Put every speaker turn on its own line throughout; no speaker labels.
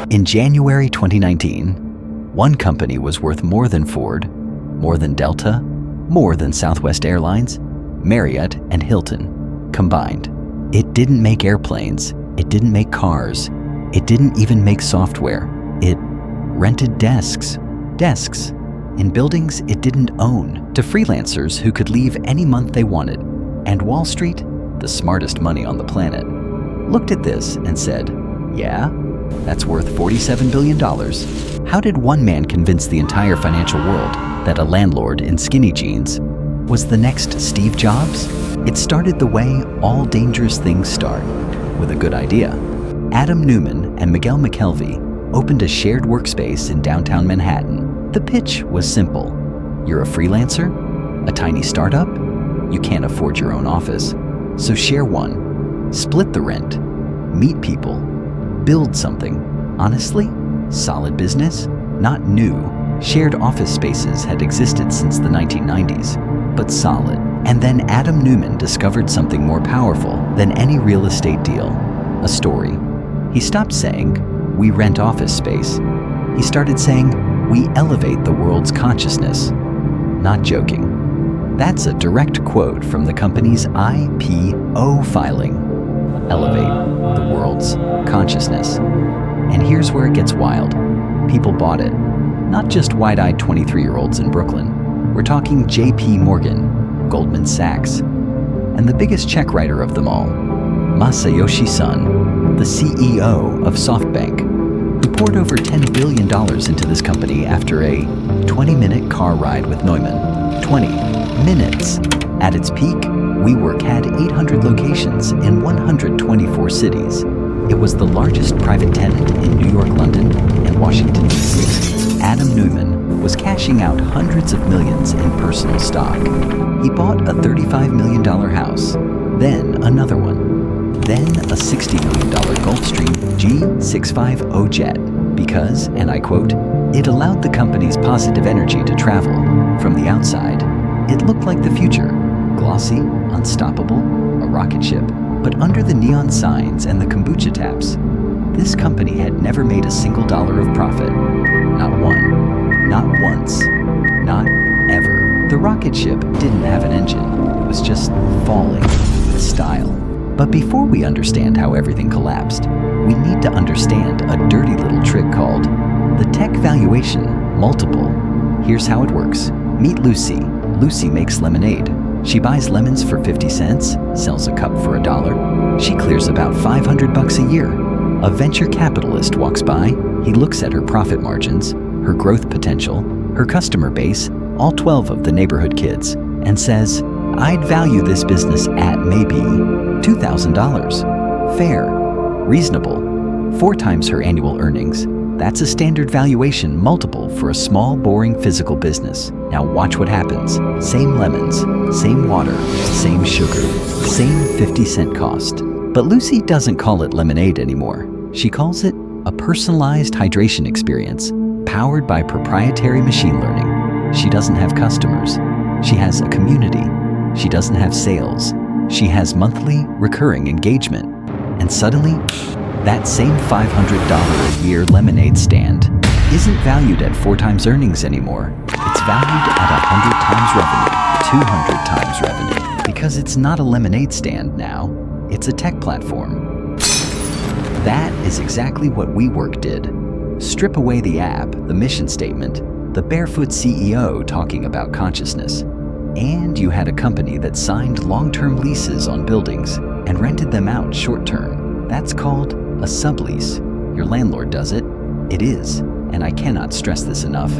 In January 2019, one company was worth more than Ford, more than Delta, more than Southwest Airlines, Marriott, and Hilton combined. It didn't make airplanes, it didn't make cars, it didn't even make software. It rented desks in buildings it didn't own to freelancers who could leave any month they wanted. And Wall Street, the smartest money on the planet, looked at this and said, yeah, that's worth $47 billion. How did one man convince the entire financial world that a landlord in skinny jeans was the next Steve Jobs? It started the way all dangerous things start, with a good idea. Adam Neumann and Miguel McKelvey opened a shared workspace in downtown Manhattan. The pitch was simple. You're a freelancer? A tiny startup? You can't afford your own office, so share one. Split the rent. Meet people. Build something. Honestly, solid business? Not new. Shared office spaces had existed since the 1990s, but solid. And then Adam Neumann discovered something more powerful than any real estate deal. A story. He stopped saying, we rent office space. He started saying, we elevate the world's consciousness. Not joking. That's a direct quote from the company's IPO filing. Elevate the world's consciousness. And here's where it gets wild. People bought it. Not just wide-eyed 23-year-olds in Brooklyn. We're talking JP Morgan, Goldman Sachs, and the biggest check writer of them all, Masayoshi Son, the CEO of SoftBank, who poured over $10 billion into this company after a 20-minute car ride with Neumann. 20 minutes. At its peak, WeWork had 800 locations in 124 cities. It was the largest private tenant in New York, London, and Washington, D.C. Adam Neumann was cashing out hundreds of millions in personal stock. He bought a $35 million house, then another one, then a $60 million Gulfstream G650 jet because, and I quote, it allowed the company's positive energy to travel. From the outside, it looked like the future, glossy, unstoppable, a rocket ship. But under the neon signs and the kombucha taps, this company had never made a single dollar of profit. Not one, not once, not ever. The rocket ship didn't have an engine. It was just falling with style. But before we understand how everything collapsed, we need to understand a dirty little trick called the tech valuation multiple. Here's how it works. Meet Lucy. Lucy makes lemonade. She buys lemons for 50 cents, sells a cup for $1. She clears about $500 a year. A venture capitalist walks by. He looks at her profit margins, her growth potential, her customer base, all 12 of the neighborhood kids, and says, I'd value this business at maybe $2,000. Fair, reasonable, 4 times her annual earnings. That's a standard valuation multiple for a small, boring physical business. Now watch what happens. Same lemons, same water, same sugar, same 50-cent cost. But Lucy doesn't call it lemonade anymore. She calls it a personalized hydration experience powered by proprietary machine learning. She doesn't have customers. She has a community. She doesn't have sales. She has monthly recurring engagement. And suddenly, that same $500 a year lemonade stand isn't valued at 4 times earnings anymore. It's valued at 100 times revenue, 200 times revenue, because it's not a lemonade stand now, it's a tech platform. That is exactly what WeWork did. Strip away the app, the mission statement, the barefoot CEO talking about consciousness, and you had a company that signed long-term leases on buildings and rented them out short-term. That's called a sublease. Your landlord does it. It is, and I cannot stress this enough,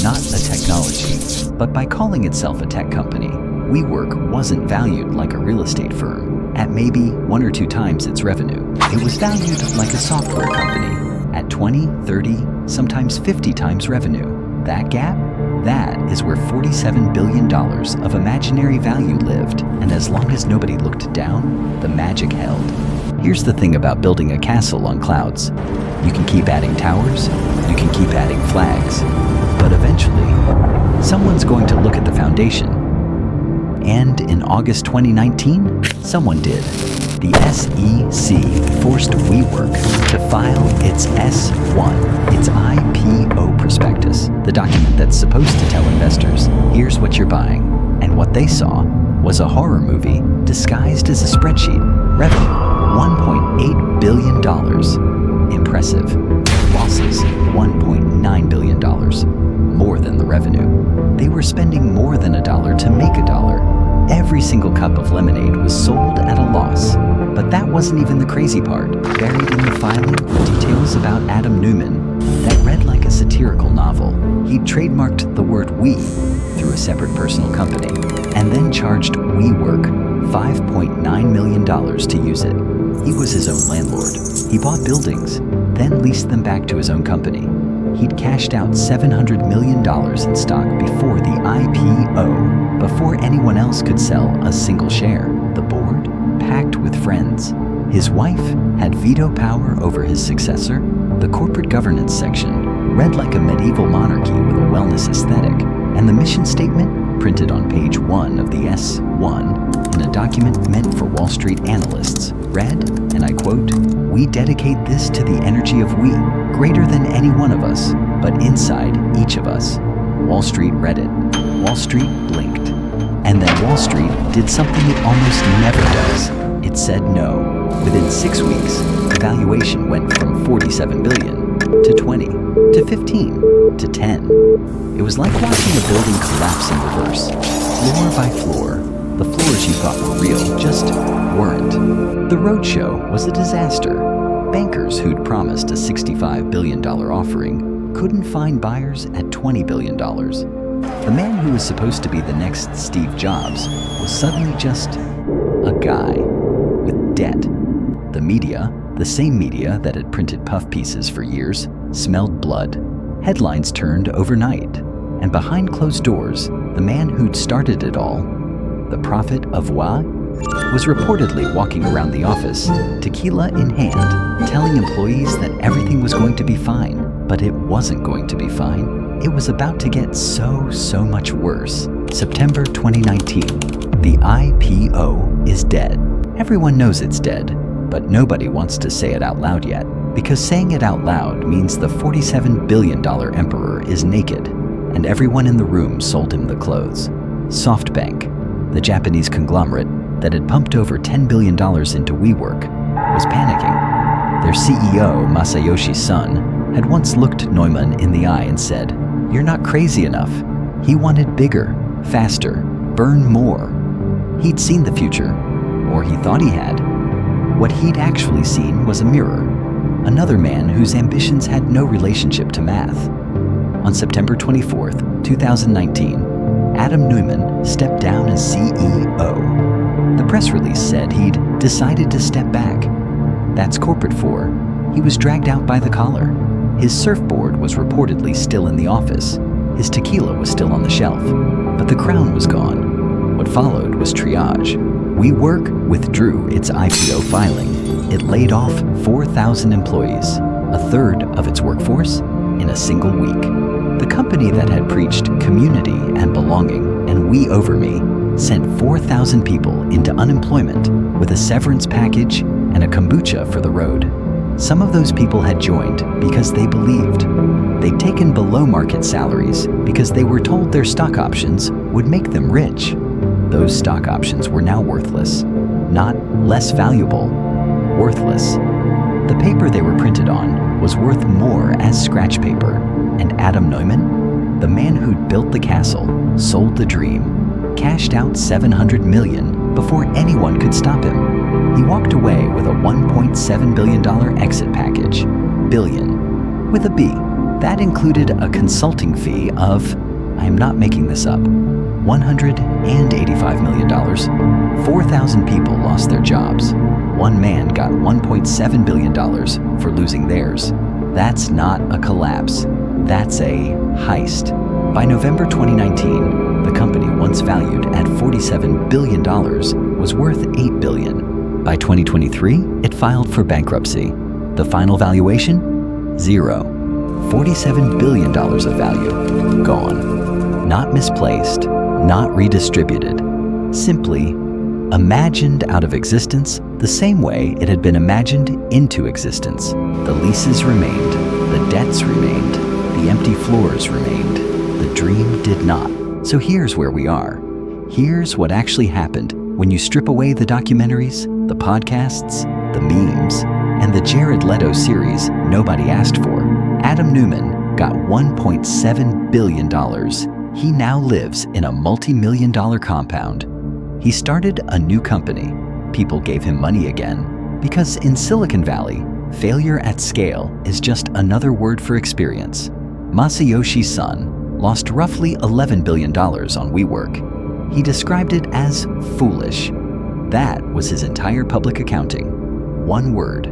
not a technology. But by calling itself a tech company, WeWork wasn't valued like a real estate firm at maybe 1 or 2 times its revenue. It was valued like a software company at 20, 30, sometimes 50 times revenue. That gap? That is where $47 billion of imaginary value lived, and as long as nobody looked down, the magic held. Here's the thing about building a castle on clouds. You can keep adding towers, you can keep adding flags, but eventually, someone's going to look at the foundation. And in August 2019, someone did. The SEC 4 forced WeWork to file its S1, its IPO prospectus, the document that's supposed to tell investors, here's what you're buying. And what they saw was a horror movie disguised as a spreadsheet. Revenue, $1.8 billion. Impressive. Losses, $1.9 billion. More than the revenue. They were spending more than $1 to make $1. Every single cup of lemonade was sold at a loss. But that wasn't even the crazy part. Buried in the filing were details about Adam Neumann that read like a satirical novel. He'd trademarked the word "we" through a separate personal company, and then charged WeWork $5.9 million to use it. He was his own landlord. He bought buildings, then leased them back to his own company. He'd cashed out $700 million in stock before the IPO, before anyone else could sell a single share. The board, packed with friends. His wife had veto power over his successor. The corporate governance section read like a medieval monarchy with a wellness aesthetic, and the mission statement, printed on page 1 of the S1 in a document meant for Wall Street analysts, read, and I quote, "We dedicate this to the energy of we, greater than any one of us, but inside each of us." Wall Street read it. Wall Street blinked. And then Wall Street did something it almost never does. It said no. Within 6 weeks, the valuation went from $47 billion to 20, to 15, to 10. It was like watching a building collapse in reverse, floor by floor. The floors you thought were real just weren't. The roadshow was a disaster. Bankers who'd promised a $65 billion offering couldn't find buyers at $20 billion. The man who was supposed to be the next Steve Jobs was suddenly just a guy with debt. The media, the same media that had printed puff pieces for years, smelled blood. Headlines turned overnight. And behind closed doors, the man who'd started it all, the prophet of Wa, was reportedly walking around the office, tequila in hand, telling employees that everything was going to be fine. But it wasn't going to be fine. It was about to get so much worse. September 2019. The IPO is dead. Everyone knows it's dead, but nobody wants to say it out loud yet, because saying it out loud means the $47 billion emperor is naked, and everyone in the room sold him the clothes. SoftBank, the Japanese conglomerate that had pumped over $10 billion into WeWork, was panicking. Their CEO, Masayoshi Son, had once looked Neumann in the eye and said, "You're not crazy enough." He wanted bigger, faster, burn more. He'd seen the future, or he thought he had. What he'd actually seen was a mirror, another man whose ambitions had no relationship to math. On September 24th, 2019, Adam Neumann stepped down as CEO. The press release said he'd decided to step back. That's corporate for, he was dragged out by the collar. His surfboard was reportedly still in the office. His tequila was still on the shelf, but the crown was gone. What followed was triage. WeWork withdrew its IPO filing. It laid off 4,000 employees, a third of its workforce, in a single week. The company that had preached community and belonging and we over me sent 4,000 people into unemployment with a severance package and a kombucha for the road. Some of those people had joined because they believed. They'd taken below-market salaries because they were told their stock options would make them rich. Those stock options were now worthless. Not less valuable, worthless. The paper they were printed on was worth more as scratch paper. And Adam Neumann, the man who'd built the castle, sold the dream, cashed out $700 million before anyone could stop him. He walked away with a $1.7 billion exit package. Billion, with a B. That included a consulting fee of, I am not making this up, $185 million. 4,000 people lost their jobs. One man got $1.7 billion for losing theirs. That's not a collapse. That's a heist. By November 2019, the company once valued at $47 billion was worth $8 billion. By 2023, it filed for bankruptcy. The final valuation? Zero. $47 billion of value. Gone. Not misplaced, not redistributed. Simply Imagined out of existence the same way it had been imagined into existence. The leases remained, the debts remained, the empty floors remained. The dream did not. So here's where we are. Here's what actually happened when you strip away the documentaries, the podcasts, the memes, and the Jared Leto series nobody asked for. Adam Neumann got $1.7 billion. He now lives in a multi-million-dollar compound. He started a new company. People gave him money again because in Silicon Valley, failure at scale is just another word for experience. Masayoshi Son lost roughly $11 billion on WeWork. He described it as foolish. That was his entire public accounting. One word,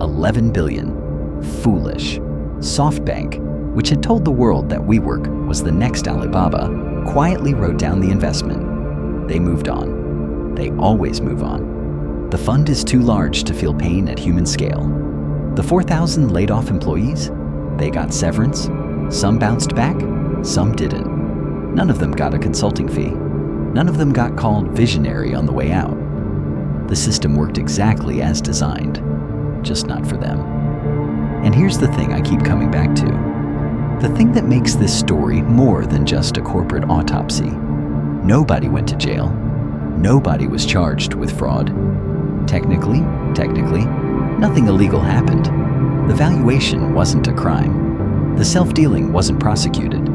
11 billion. Foolish. SoftBank, which had told the world that WeWork was the next Alibaba, quietly wrote down the investment. They moved on. They always move on. The fund is too large to feel pain at human scale. The 4,000 laid off employees, they got severance. Some bounced back, some didn't. None of them got a consulting fee. None of them got called visionary on the way out. The system worked exactly as designed, just not for them. And here's the thing I keep coming back to. The thing that makes this story more than just a corporate autopsy. Nobody went to jail. Nobody was charged with fraud. Technically, nothing illegal happened. The valuation wasn't a crime. The self-dealing wasn't prosecuted.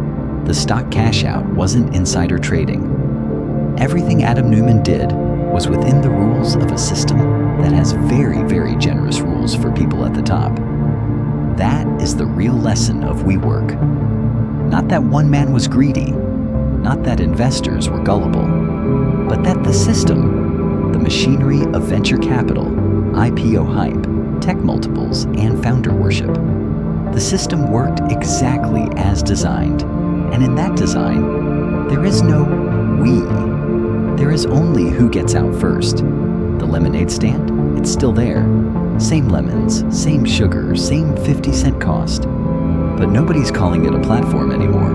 The stock cash-out wasn't insider trading. Everything Adam Neumann did was within the rules of a system that has very, very generous rules for people at the top. That is the real lesson of WeWork. Not that one man was greedy, not that investors were gullible, but that the system, the machinery of venture capital, IPO hype, tech multiples, and founder worship, the system worked exactly as designed. And in that design, there is no we. There is only who gets out first. The lemonade stand, it's still there. Same lemons, same sugar, same 50-cent cost. But nobody's calling it a platform anymore.